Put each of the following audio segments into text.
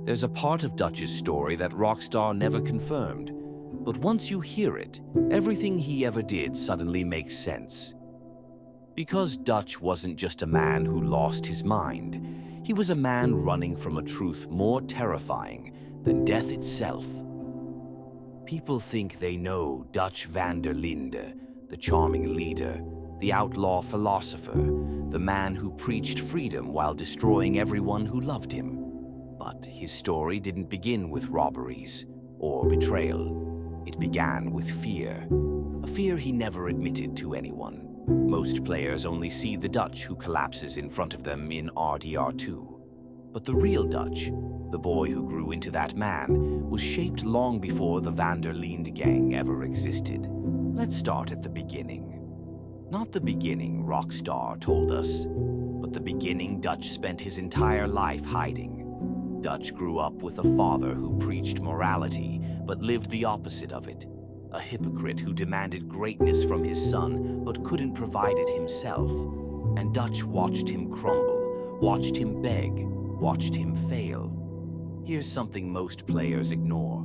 There's a part of Dutch's story that Rockstar never confirmed, but once you hear it, everything he ever did suddenly makes sense. Because Dutch wasn't just a man who lost his mind, he was a man running from a truth more terrifying than death itself. People think they know Dutch van der Linde, the charming leader, the outlaw philosopher, the man who preached freedom while destroying everyone who loved him. But his story didn't begin with robberies or betrayal. It began with fear, a fear he never admitted to anyone. Most players only see the Dutch who collapses in front of them in RDR2. But the real Dutch, the boy who grew into that man, was shaped long before the Van der Linde gang ever existed. Let's start at the beginning. Not the beginning Rockstar told us, but the beginning Dutch spent his entire life hiding. Dutch grew up with a father who preached morality, but lived the opposite of it. A hypocrite who demanded greatness from his son, but couldn't provide it himself. And Dutch watched him crumble, watched him beg, watched him fail. Here's something most players ignore.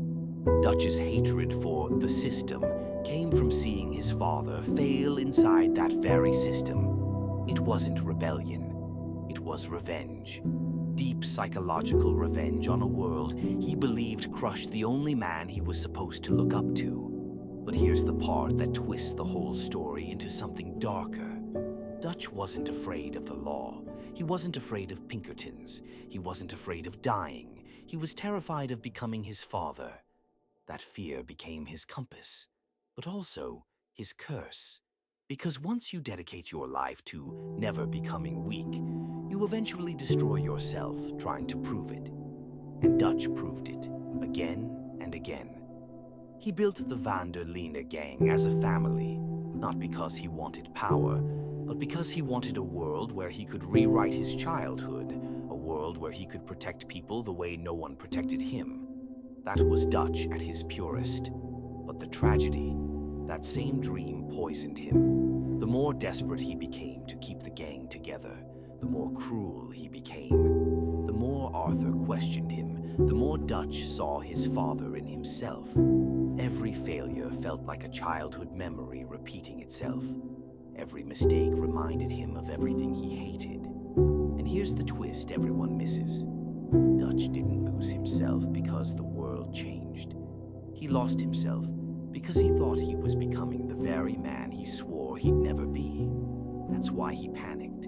Dutch's hatred for the system came from seeing his father fail inside that very system. It wasn't rebellion, it was revenge. Deep psychological revenge on a world he believed crushed the only man he was supposed to look up to. But here's the part that twists the whole story into something darker. Dutch wasn't afraid of the law. He wasn't afraid of Pinkertons. He wasn't afraid of dying. He was terrified of becoming his father. That fear became his compass, but also his curse. Because once you dedicate your life to never becoming weak, you eventually destroy yourself trying to prove it. And Dutch proved it, again and again. He built the Van der Linde gang as a family, not because he wanted power, but because he wanted a world where he could rewrite his childhood, a world where he could protect people the way no one protected him. That was Dutch at his purest. But the tragedy, that same dream poisoned him. The more desperate he became to keep the gang together, the more cruel he became. The more Arthur questioned him, the more Dutch saw his father in himself. Every failure felt like a childhood memory repeating itself. Every mistake reminded him of everything he hated. And here's the twist everyone misses. Dutch didn't lose himself because the world changed. He lost himself because he thought he was becoming the very man he swore he'd never be. That's why he panicked.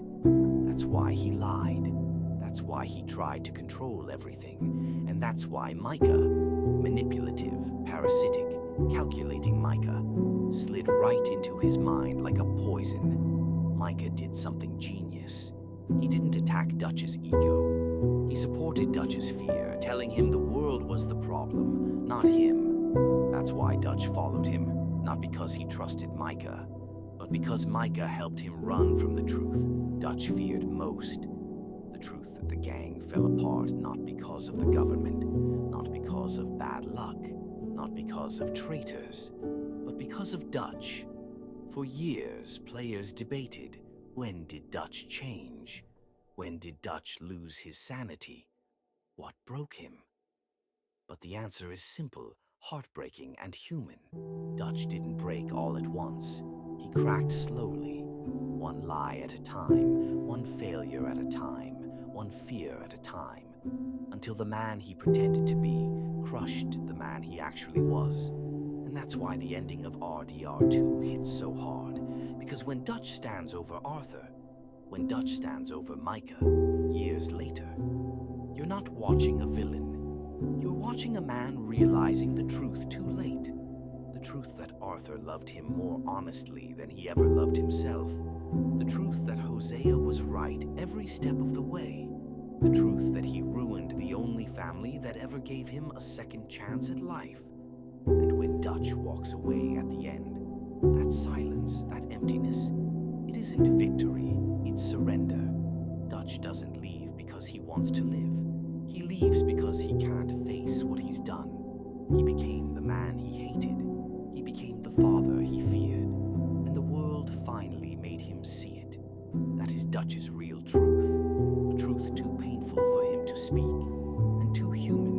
That's why he lied. That's why he tried to control everything. And that's why Micah, manipulative, parasitic, calculating Micah, slid right into his mind like a poison. Micah did something genius. He didn't attack Dutch's ego. He supported Dutch's fear, telling him the world was the problem, not him. That's why Dutch followed him, not because he trusted Micah, but because Micah helped him run from the truth Dutch feared most. The truth that the gang fell apart not because of the government, not because of bad luck, not because of traitors, but because of Dutch. For years, players debated, when did Dutch change? When did Dutch lose his sanity? What broke him? But the answer is simple, heartbreaking, and human. Dutch didn't break all at once. He cracked slowly, one lie at a time, one failure at a time, one fear at a time, until the man he pretended to be crushed the man he actually was. And that's why the ending of RDR2 hits so hard, because when Dutch stands over Arthur, when Dutch stands over Micah, years later, you're not watching a villain. You're watching a man realizing the truth too late. The truth that Arthur loved him more honestly than he ever loved himself. The truth that Hosea was right every step of the way. The truth that he ruined the only family that ever gave him a second chance at life. And when Dutch walks away at the end, that silence, that emptiness, it isn't victory, it's surrender. Dutch doesn't leave because he wants to live. He leaves because he can't face what he's done. He became the man he hated. He became the father he feared. And the world finally made him see it. That is Dutch's real truth. A truth too painful for him to speak, and too human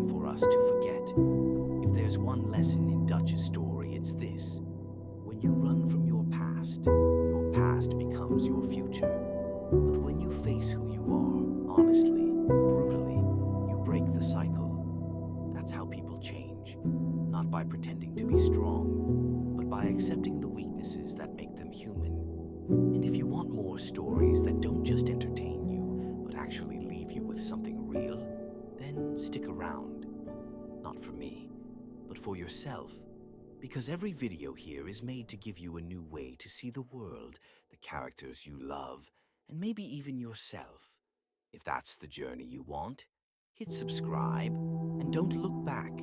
there's one lesson in Dutch's story, it's this. When you run from your past becomes your future. But when you face who you are, honestly, brutally, you break the cycle. That's how people change. Not by pretending to be strong, but by accepting the weaknesses that make them human. And if you want more stories that don't just entertain you, but actually leave you with something real, then stick around. Not for me, but for yourself. Because every video here is made to give you a new way to see the world, the characters you love, and maybe even yourself. If that's the journey you want, hit subscribe and don't look back.